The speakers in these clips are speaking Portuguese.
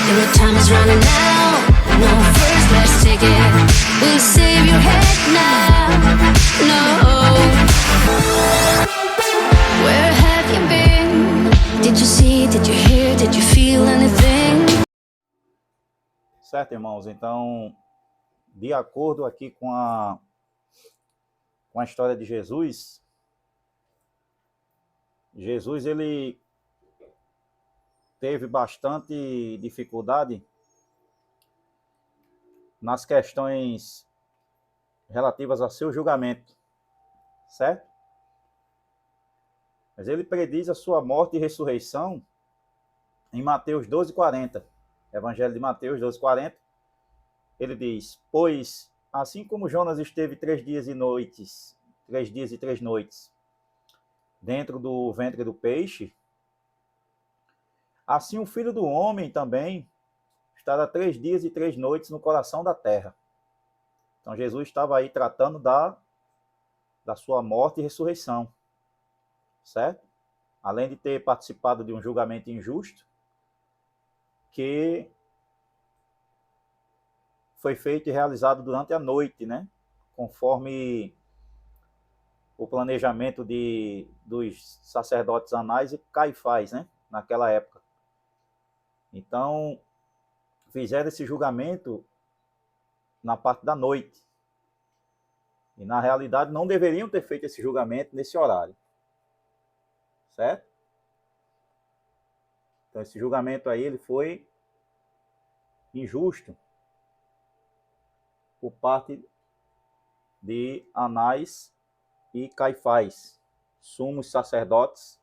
And the time is running out. No first, let's take it. Will you save your head now? No. Where have you been? Did you see, did you hear, did you feel anything? Certo, irmãos? Então, de acordo aqui com a história de Jesus, ele teve bastante dificuldade nas questões relativas a seu julgamento, certo? Mas ele prediz a sua morte e ressurreição em Mateus 12:40. Evangelho de Mateus 12:40. Ele diz: pois, assim como Jonas esteve 3 dias e 3 noites, dentro do ventre do peixe, assim o Filho do Homem também estará 3 dias e 3 noites no coração da terra. Então Jesus estava aí tratando da sua morte e ressurreição, certo? Além de ter participado de um julgamento injusto, que foi feito e realizado durante a noite, né? Conforme o planejamento dos sacerdotes Anás e Caifás, né? Naquela época. Então, fizeram esse julgamento na parte da noite. E, na realidade, não deveriam ter feito esse julgamento nesse horário. Certo? Então, esse julgamento aí, ele foi injusto por parte de Anás e Caifás, sumos sacerdotes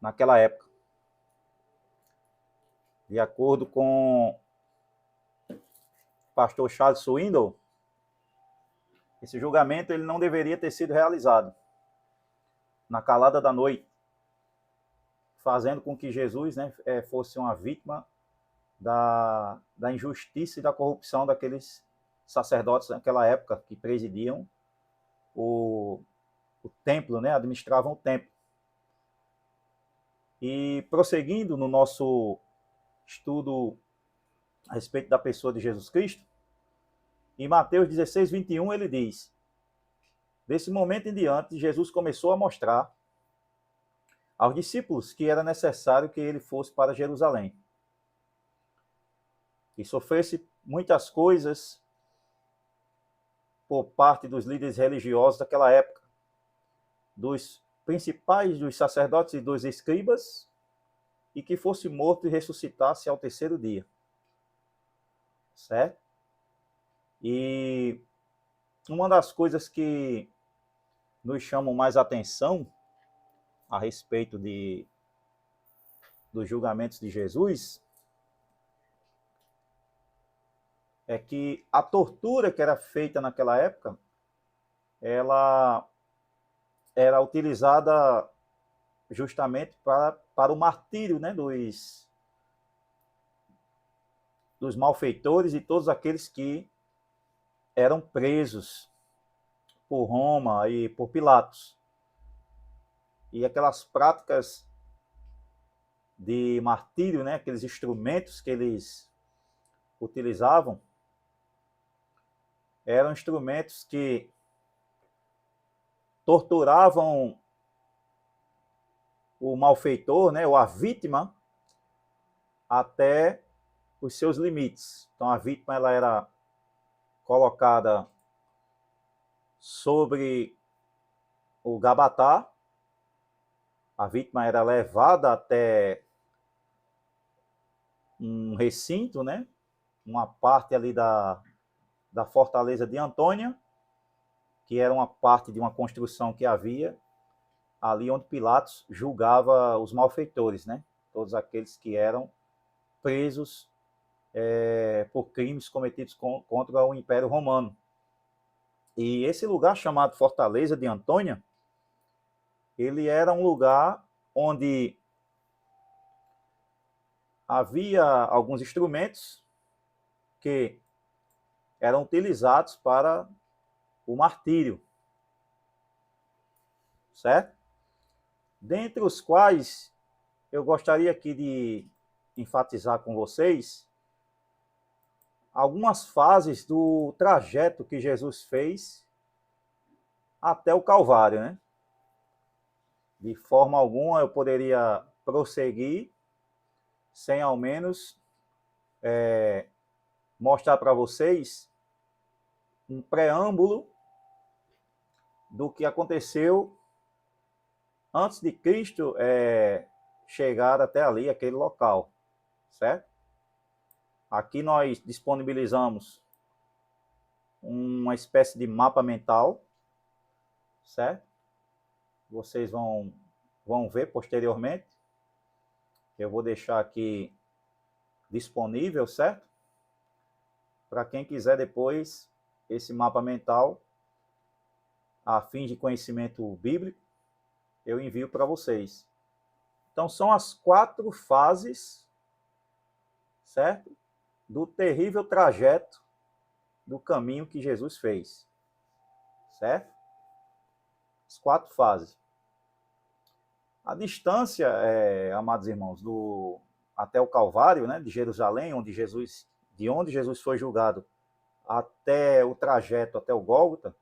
naquela época. De acordo com o pastor Charles Swindoll, esse julgamento ele não deveria ter sido realizado na calada da noite, fazendo com que Jesus, né, fosse uma vítima da injustiça e da corrupção daqueles sacerdotes naquela época que presidiam o templo, né, administravam o templo. E prosseguindo no nosso estudo a respeito da pessoa de Jesus Cristo, em Mateus 16:21 ele diz: desse momento em diante, Jesus começou a mostrar aos discípulos que era necessário que ele fosse para Jerusalém e sofresse muitas coisas por parte dos líderes religiosos daquela época, dos principais, dos sacerdotes e dos escribas, e que fosse morto e ressuscitasse ao terceiro dia. Certo? E uma das coisas que nos chamam mais atenção a respeito dos julgamentos de Jesus é que a tortura que era feita naquela época, ela era utilizada justamente para o martírio, né, dos malfeitores e todos aqueles que eram presos por Roma e por Pilatos. E aquelas práticas de martírio, né, aqueles instrumentos que eles utilizavam, eram instrumentos que torturavam o malfeitor, né, ou a vítima, até os seus limites. Então a vítima ela era colocada sobre o gabatá, a vítima era levada até um recinto, né, uma parte ali da fortaleza de Antônia, que era uma parte de uma construção que havia ali onde Pilatos julgava os malfeitores, né? Todos aqueles que eram presos por crimes cometidos contra o Império Romano. E esse lugar chamado Fortaleza de Antônia, ele era um lugar onde havia alguns instrumentos que eram utilizados para o martírio, certo? Dentre os quais eu gostaria aqui de enfatizar com vocês algumas fases do trajeto que Jesus fez até o Calvário, né? De forma alguma eu poderia prosseguir sem ao menos mostrar para vocês um preâmbulo do que aconteceu antes de Cristo chegar até ali, aquele local, certo? Aqui nós disponibilizamos uma espécie de mapa mental, certo? Vocês vão ver posteriormente. Eu vou deixar aqui disponível, certo? Para quem quiser depois esse mapa mental, a fim de conhecimento bíblico, eu envio para vocês. Então são as 4 fases, certo? Do terrível trajeto do caminho que Jesus fez, certo? As 4 fases. A distância, amados irmãos, até o Calvário, né, de Jerusalém, de onde Jesus foi julgado, até o trajeto até o Gólgota,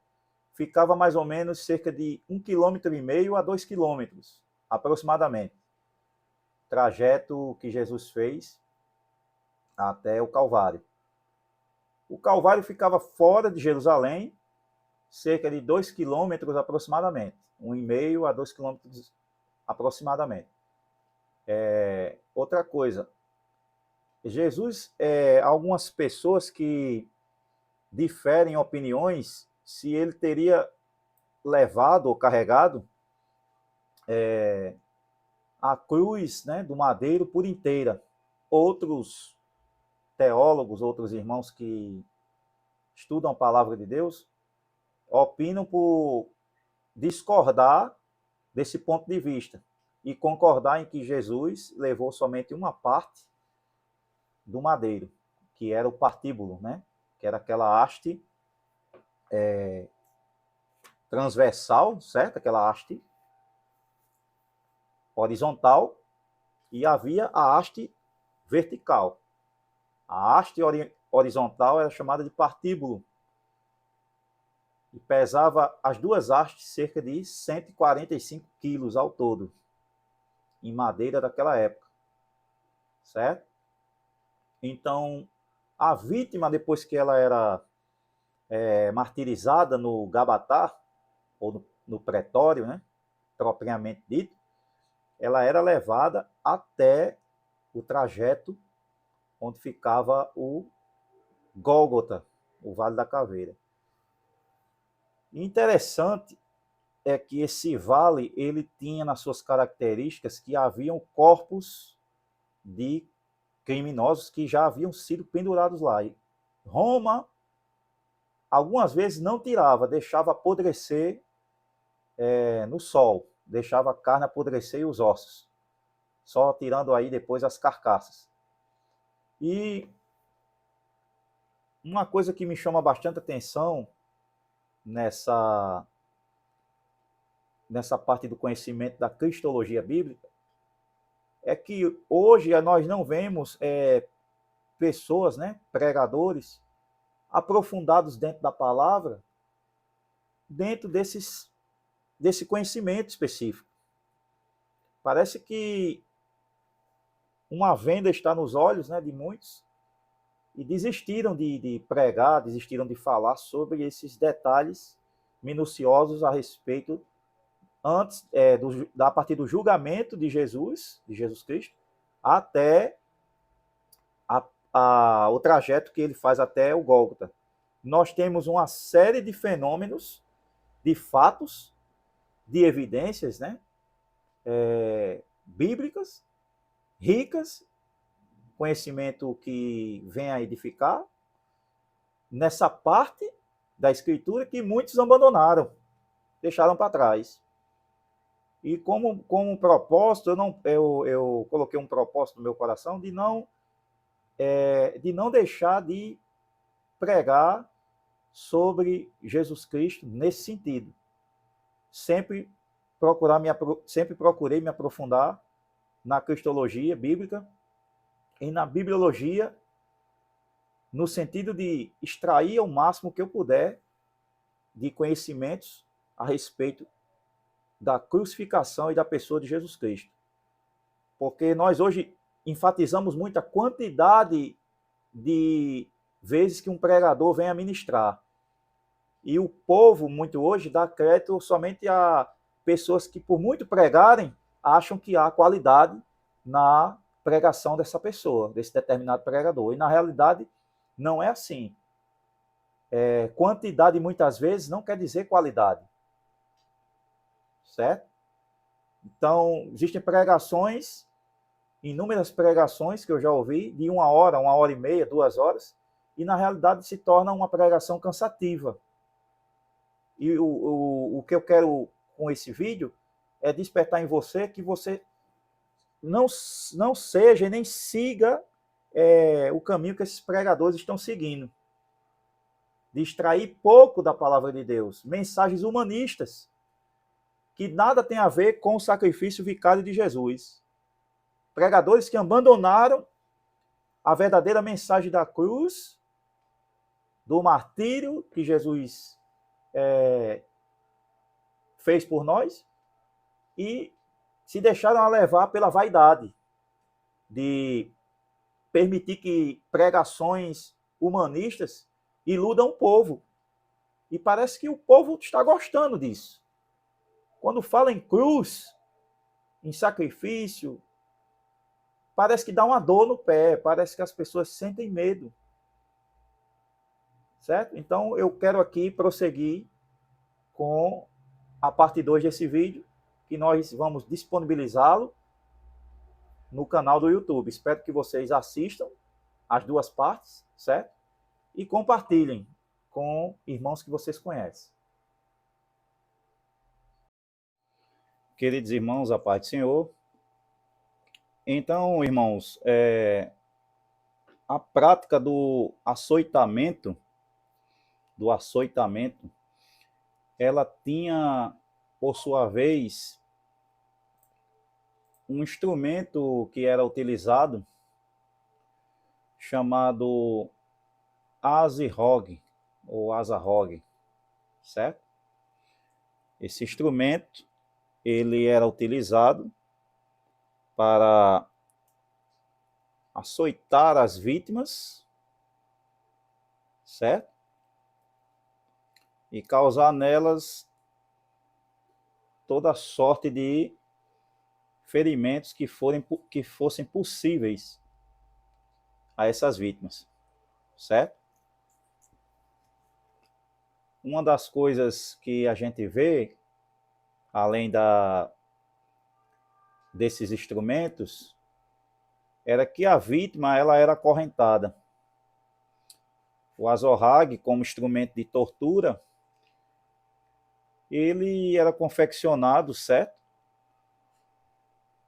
ficava mais ou menos cerca de 1,5 km a 2 km, aproximadamente. Trajeto que Jesus fez até o Calvário. O Calvário ficava fora de Jerusalém, cerca de 2 km aproximadamente. 1,5 a 2 km aproximadamente. Outra coisa, Jesus, algumas pessoas que diferem opiniões se ele teria levado ou carregado a cruz, né, do madeiro por inteira. Outros teólogos, outros irmãos que estudam a palavra de Deus, opinam por discordar desse ponto de vista e concordar em que Jesus levou somente uma parte do madeiro, que era o partíbulo, né? Que era aquela haste transversal, certo? Aquela haste horizontal, e havia a haste vertical. A haste horizontal era chamada de partíbulo e pesava as duas hastes cerca de 145 quilos ao todo, em madeira daquela época, certo? Então, a vítima, depois que ela era martirizada no Gabatá, ou no pretório, né, propriamente dito, ela era levada até o trajeto onde ficava o Gólgota, o Vale da Caveira. Interessante é que esse vale, ele tinha nas suas características que haviam corpos de criminosos que já haviam sido pendurados lá. E Roma, algumas vezes, não tirava, deixava apodrecer no sol, deixava a carne apodrecer e os ossos, só tirando aí depois as carcaças. E uma coisa que me chama bastante atenção nessa parte do conhecimento da cristologia bíblica é que hoje nós não vemos pessoas, né, pregadores, aprofundados dentro da palavra, dentro desse conhecimento específico. Parece que uma venda está nos olhos, né, de muitos, e desistiram de pregar, desistiram de falar sobre esses detalhes minuciosos a respeito, antes, a partir do julgamento de Jesus Cristo, até o trajeto que ele faz até o Gólgota. Nós temos uma série de fenômenos, de fatos, de evidências, né, bíblicas, ricas, conhecimento que vem a edificar, nessa parte da Escritura que muitos abandonaram, deixaram para trás. E como um propósito, eu coloquei um propósito no meu coração de não deixar de pregar sobre Jesus Cristo nesse sentido. Sempre procurei me aprofundar na cristologia bíblica e na bibliologia no sentido de extrair ao máximo que eu puder de conhecimentos a respeito da crucificação e da pessoa de Jesus Cristo. Porque nós hoje enfatizamos muito a quantidade de vezes que um pregador vem a ministrar. E o povo, muito hoje, dá crédito somente a pessoas que, por muito pregarem, acham que há qualidade na pregação dessa pessoa, desse determinado pregador. E, na realidade, não é assim. Quantidade, muitas vezes, não quer dizer qualidade. Certo? Então, existem pregações, inúmeras pregações que eu já ouvi, de 1 hora e meia, 2 horas, e, na realidade, se torna uma pregação cansativa. E o que eu quero com esse vídeo é despertar em você que você não seja e nem siga o caminho que esses pregadores estão seguindo. De extrair pouco da palavra de Deus, mensagens humanistas, que nada tem a ver com o sacrifício vicário de Jesus. Pregadores que abandonaram a verdadeira mensagem da cruz, do martírio que Jesus fez por nós, e se deixaram a levar pela vaidade de permitir que pregações humanistas iludam o povo. E parece que o povo está gostando disso. Quando fala em cruz, em sacrifício, parece que dá uma dor no pé, parece que as pessoas sentem medo. Certo? Então eu quero aqui prosseguir com a parte 2 desse vídeo, que nós vamos disponibilizá-lo no canal do YouTube. Espero que vocês assistam as 2 partes, certo? E compartilhem com irmãos que vocês conhecem. Queridos irmãos, a paz do Senhor. Então, irmãos, a prática do açoitamento, ela tinha, por sua vez, um instrumento que era utilizado chamado azirrogue ou azarrogue, certo? Esse instrumento, ele era utilizado para açoitar as vítimas, certo? E causar nelas toda sorte de ferimentos que fossem possíveis a essas vítimas, certo? Uma das coisas que a gente vê, além desses instrumentos, era que a vítima ela era acorrentada. O azorrague, como instrumento de tortura, ele era confeccionado, certo?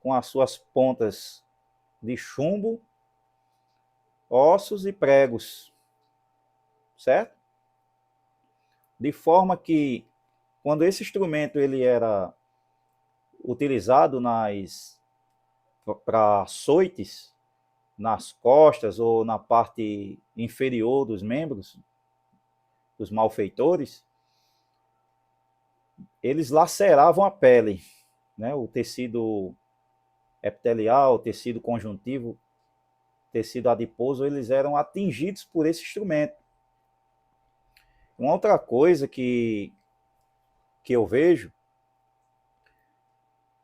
Com as suas pontas de chumbo, ossos e pregos, certo? De forma que, quando esse instrumento ele era utilizado para açoites, nas costas ou na parte inferior dos membros, dos malfeitores, eles laceravam a pele, né? O tecido epitelial, o tecido conjuntivo, tecido adiposo, eles eram atingidos por esse instrumento. Uma outra coisa que eu vejo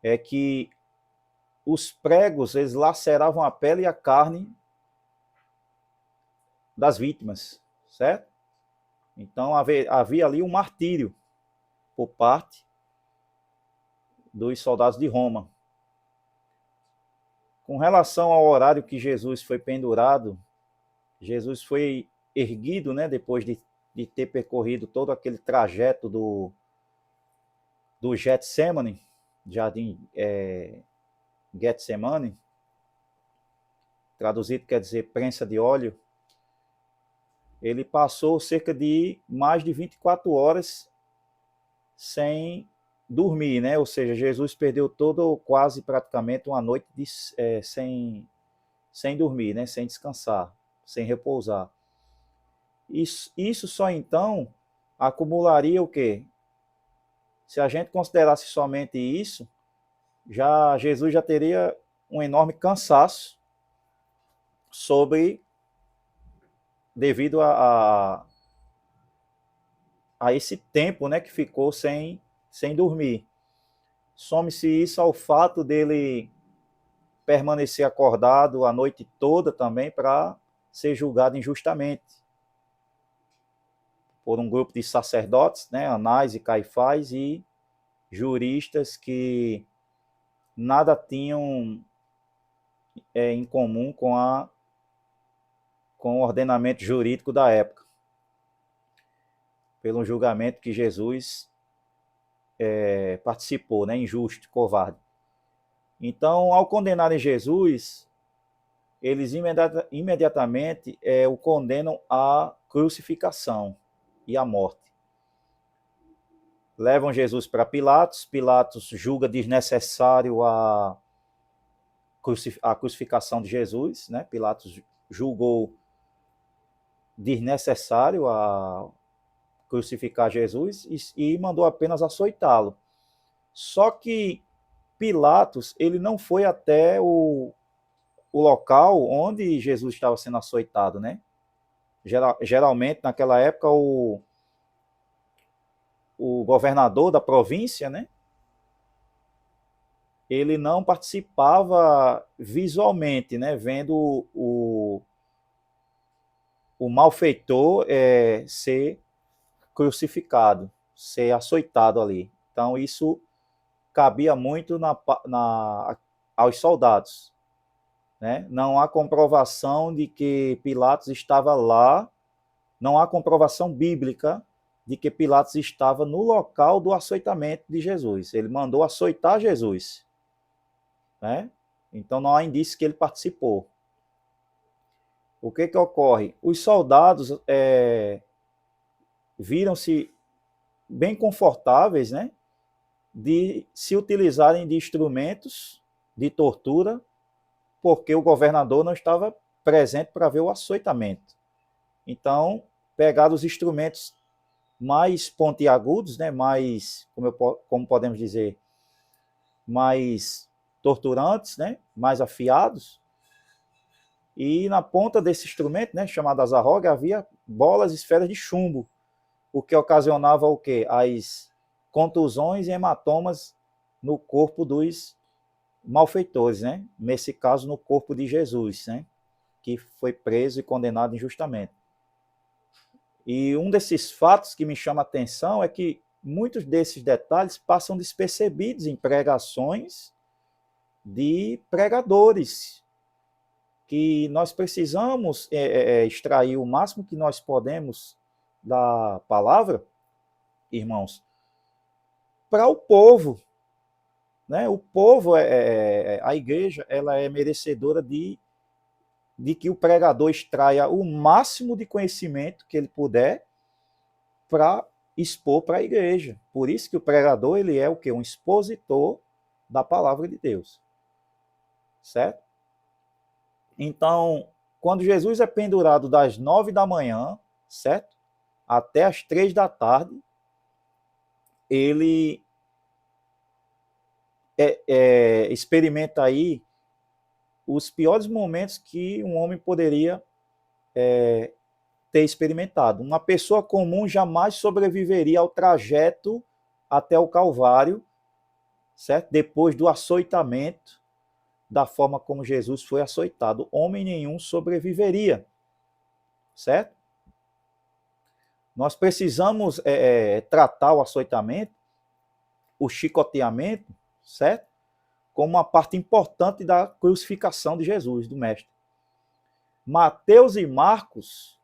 é que os pregos, eles laceravam a pele e a carne das vítimas, certo? Então havia ali um martírio por parte dos soldados de Roma. Com relação ao horário que Jesus foi pendurado, Jesus foi erguido, né, depois de ter percorrido todo aquele trajeto do Getsemane, jardim Getsemane, traduzido quer dizer prensa de óleo. Ele passou cerca de mais de 24 horas sem dormir, né? Ou seja, Jesus perdeu quase praticamente uma noite sem dormir, né? Sem descansar, sem repousar. Isso só então acumularia o quê? Se a gente considerasse somente isso, Jesus já teria um enorme cansaço devido a esse tempo, né, que ficou sem dormir. Some-se isso ao fato dele permanecer acordado a noite toda também para ser julgado injustamente por um grupo de sacerdotes, né, Anás e Caifás, e juristas que nada tinham em comum com o ordenamento jurídico da época, pelo julgamento que Jesus participou, né, injusto, covarde. Então, ao condenarem Jesus, eles imediatamente o condenam à crucificação e à morte. Levam Jesus para Pilatos, Pilatos julga desnecessário a crucificação de Jesus, né? Pilatos julgou desnecessário a crucificar Jesus e mandou apenas açoitá-lo. Só que Pilatos, ele não foi até o local onde Jesus estava sendo açoitado, né? Geralmente, naquela época, o governador da província, né? Ele não participava visualmente, né? Vendo o malfeitor ser crucificado, ser açoitado ali. Então, isso cabia muito aos soldados. Né? Não há comprovação de que Pilatos estava lá, não há comprovação bíblica de que Pilatos estava no local do açoitamento de Jesus. Ele mandou açoitar Jesus. Né? Então não há indício que ele participou. O que ocorre? Os soldados viram-se bem confortáveis, né, de se utilizarem de instrumentos de tortura, porque o governador não estava presente para ver o açoitamento. Então, pegaram os instrumentos mais pontiagudos, né, mais, como podemos dizer, mais torturantes, né, mais afiados, e na ponta desse instrumento, né, chamado azarroga, havia bolas, esferas de chumbo, o que ocasionava o quê? As contusões e hematomas no corpo dos malfeitores, né? Nesse caso, no corpo de Jesus, né? Que foi preso e condenado injustamente. E um desses fatos que me chama a atenção é que muitos desses detalhes passam despercebidos em pregações de pregadores, que nós precisamos extrair o máximo que nós podemos da palavra, irmãos, para o povo. Né? O povo, a igreja, ela é merecedora de que o pregador extraia o máximo de conhecimento que ele puder para expor para a igreja. Por isso que o pregador, ele é o quê? Um expositor da palavra de Deus. Certo? Então, quando Jesus é pendurado das 9 da manhã, certo? Até as 3 da tarde, ele experimenta aí os piores momentos que um homem poderia ter experimentado. Uma pessoa comum jamais sobreviveria ao trajeto até o Calvário, certo? Depois do açoitamento, da forma como Jesus foi açoitado. Homem nenhum sobreviveria, certo? Nós precisamos tratar o açoitamento, o chicoteamento, certo? Como uma parte importante da crucificação de Jesus, do Mestre. Mateus e Marcos,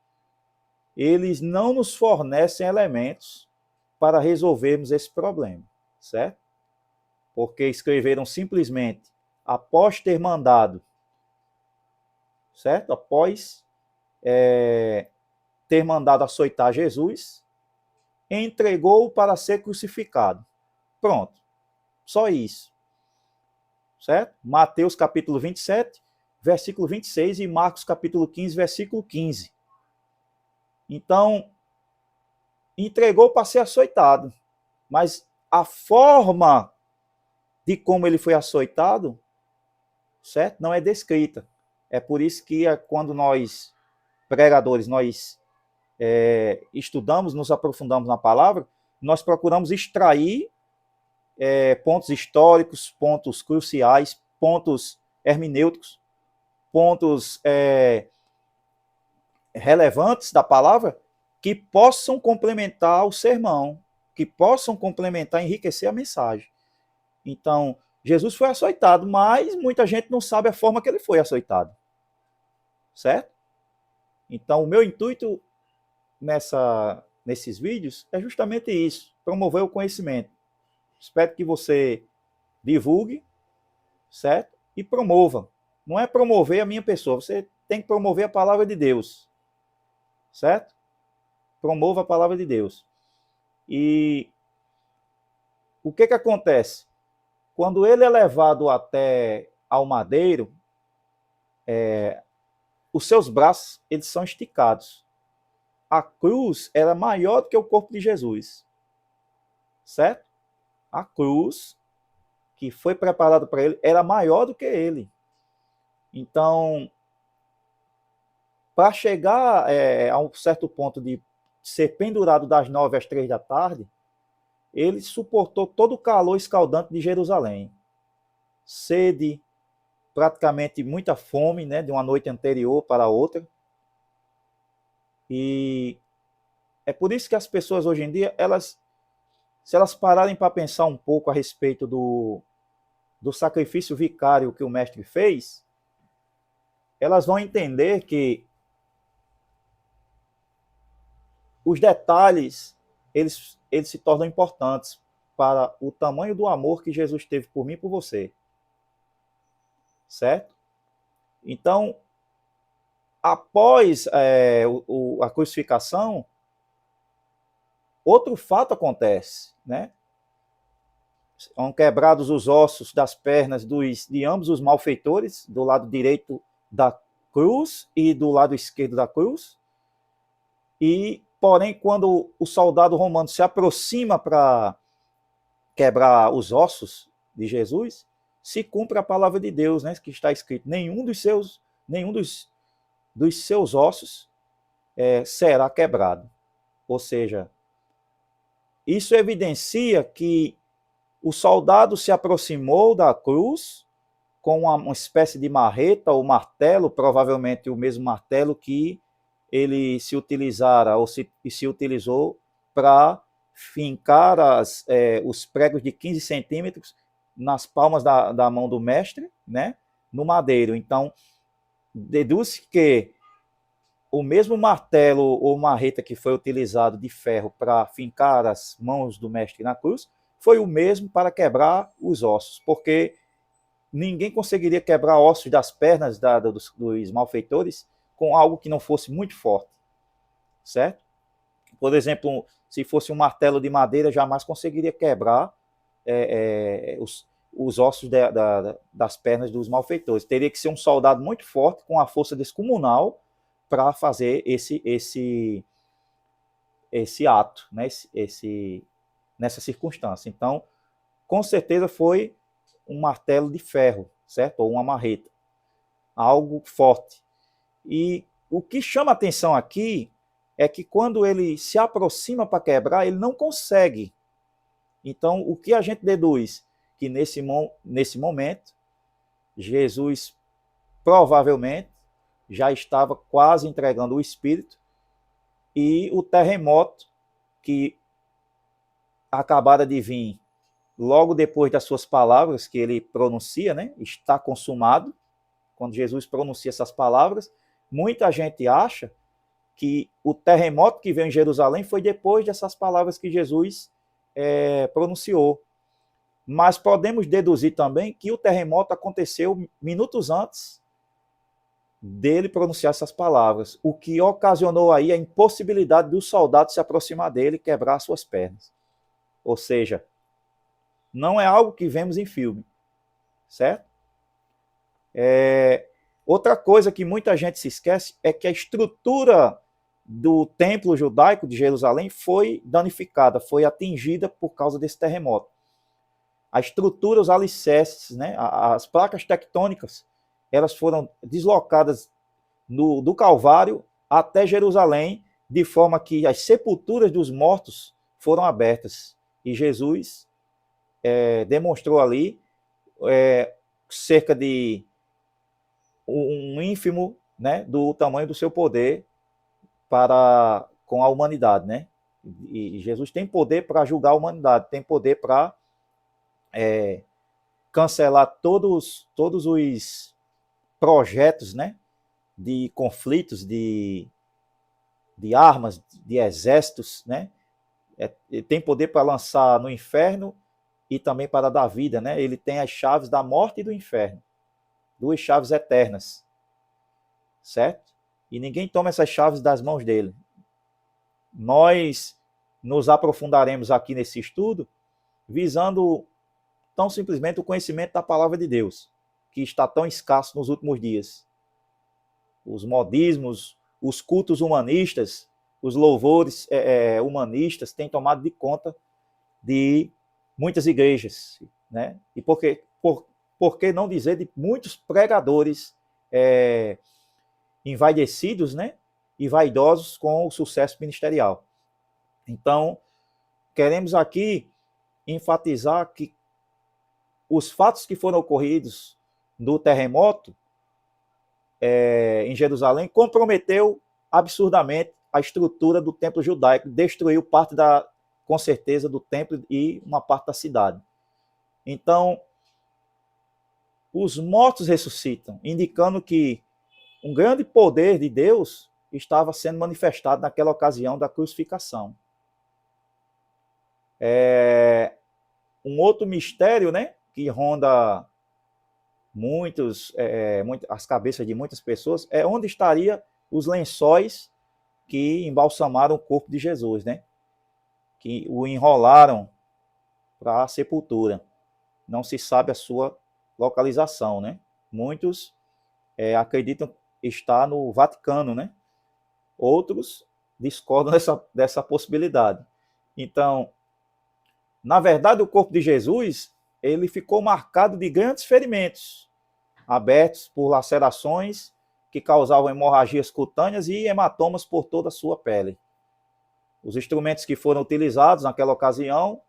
eles não nos fornecem elementos para resolvermos esse problema, certo? Porque escreveram simplesmente após ter mandado, certo? Após ter mandado açoitar Jesus, entregou-o para ser crucificado. Pronto. Só isso. Certo? Mateus capítulo 27, versículo 26 e Marcos capítulo 15, versículo 15. Então, entregou para ser açoitado. Mas a forma de como ele foi açoitado, certo? Não é descrita. É por isso que quando nós, pregadores, nós estudamos, nos aprofundamos na palavra, nós procuramos extrair pontos históricos, pontos cruciais, pontos hermenêuticos, pontos relevantes da palavra que possam complementar o sermão, que possam complementar, enriquecer a mensagem. Então, Jesus foi açoitado, mas muita gente não sabe a forma que ele foi açoitado. Certo? Então, o meu intuito nesses vídeos é justamente isso, promover o conhecimento. Espero que você divulgue, certo? E promova. Não é promover a minha pessoa, você tem que promover a palavra de Deus. Certo? Promova a palavra de Deus. E o que acontece? Quando ele é levado até ao madeiro, os seus braços eles são esticados. A cruz era maior do que o corpo de Jesus. Certo? A cruz que foi preparada para ele era maior do que ele. Então, para chegar a um certo ponto de ser pendurado das 9 às 3 da tarde, ele suportou todo o calor escaldante de Jerusalém. Sede, praticamente muita fome, né, de uma noite anterior para outra. E é por isso que as pessoas hoje em dia, se elas pararem para pensar um pouco a respeito do sacrifício vicário que o mestre fez, elas vão entender que os detalhes, eles se tornam importantes para o tamanho do amor que Jesus teve por mim e por você. Certo? Então, após a crucificação, outro fato acontece, né? São quebrados os ossos das pernas de ambos os malfeitores, do lado direito da cruz e do lado esquerdo da cruz. E, porém, quando o soldado romano se aproxima para quebrar os ossos de Jesus, se cumpre a palavra de Deus, né, que está escrito: nenhum dos seus ossos será quebrado. Ou seja, isso evidencia que o soldado se aproximou da cruz com uma espécie de marreta ou martelo, provavelmente o mesmo martelo que ele se utilizara ou se utilizou para fincar os pregos de 15 centímetros nas palmas da mão do mestre, né, no madeiro. Então, deduz que o mesmo martelo ou marreta que foi utilizado de ferro para fincar as mãos do mestre na cruz foi o mesmo para quebrar os ossos, porque ninguém conseguiria quebrar ossos das pernas dos malfeitores com algo que não fosse muito forte, certo? Por exemplo, se fosse um martelo de madeira, jamais conseguiria quebrar os ossos das pernas dos malfeitores. Teria que ser um soldado muito forte, com a força descomunal, para fazer esse ato, né? Nessa circunstância. Então, com certeza foi um martelo de ferro, certo? Ou uma marreta. Algo forte. E o que chama a atenção aqui é que quando ele se aproxima para quebrar, ele não consegue. Então, o que a gente deduz? Que nesse momento, Jesus provavelmente já estava quase entregando o Espírito, e o terremoto que acabara de vir logo depois das suas palavras que ele pronuncia, né? Está consumado. Quando Jesus pronuncia essas palavras, muita gente acha que o terremoto que veio em Jerusalém foi depois dessas palavras que Jesus pronunciou. Mas podemos deduzir também que o terremoto aconteceu minutos antes dele pronunciar essas palavras, o que ocasionou aí a impossibilidade do soldado se aproximar dele e quebrar suas pernas. Ou seja, não é algo que vemos em filme, certo? Outra coisa que muita gente se esquece é que a estrutura do templo judaico de Jerusalém foi danificada, foi atingida por causa desse terremoto. A estrutura, os alicerces, né, as placas tectônicas, elas foram deslocadas do Calvário até Jerusalém, de forma que as sepulturas dos mortos foram abertas. E Jesus demonstrou ali cerca de um ínfimo, né, do tamanho do seu poder para com a humanidade, né? E Jesus tem poder para julgar a humanidade, tem poder para cancelar todos os projetos, né, de conflitos, de armas, de exércitos, né? Tem poder para lançar no inferno e também para dar vida, né? Ele tem as chaves da morte e do inferno, duas chaves eternas, certo? E ninguém toma essas chaves das mãos dele. Nós nos aprofundaremos aqui nesse estudo visando tão simplesmente o conhecimento da palavra de Deus, que está tão escasso nos últimos dias. Os modismos, os cultos humanistas, os louvores humanistas têm tomado de conta de muitas igrejas, né? E por que não dizer de muitos pregadores envaidecidos, né? E vaidosos com o sucesso ministerial. Então, queremos aqui enfatizar que os fatos que foram ocorridos no terremoto em Jerusalém comprometeu absurdamente a estrutura do templo judaico, destruiu parte com certeza, do templo e uma parte da cidade. Então, os mortos ressuscitam, indicando que um grande poder de Deus estava sendo manifestado naquela ocasião da crucificação. Um outro mistério, né, que ronda as cabeças de muitas pessoas, é onde estaria os lençóis que embalsamaram o corpo de Jesus, né? Que o enrolaram para a sepultura. Não se sabe a sua localização, né? Muitos acreditam estar no Vaticano, né? Outros discordam dessa possibilidade. Então, na verdade, o corpo de Jesus, ele ficou marcado de grandes ferimentos, abertos por lacerações que causavam hemorragias cutâneas e hematomas por toda a sua pele. Os instrumentos que foram utilizados naquela ocasião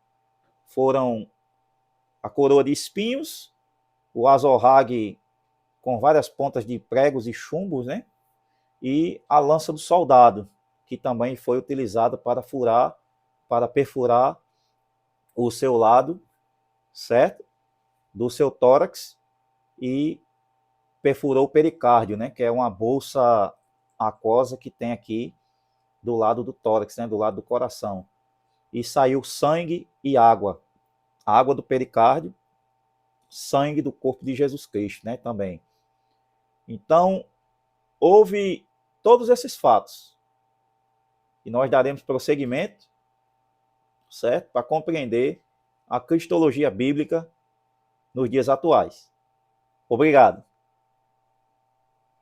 foram a coroa de espinhos, o azorrague com várias pontas de pregos e chumbos, né? E a lança do soldado, que também foi utilizada para perfurar o seu lado, certo? Do seu tórax e perfurou o pericárdio, né? Que é uma bolsa aquosa que tem aqui do lado do tórax, né? Do lado do coração. E saiu sangue e água. A água do pericárdio, sangue do corpo de Jesus Cristo, né? Também. Então, houve todos esses fatos. E nós daremos prosseguimento, certo? Para compreender a cristologia bíblica nos dias atuais. Obrigado.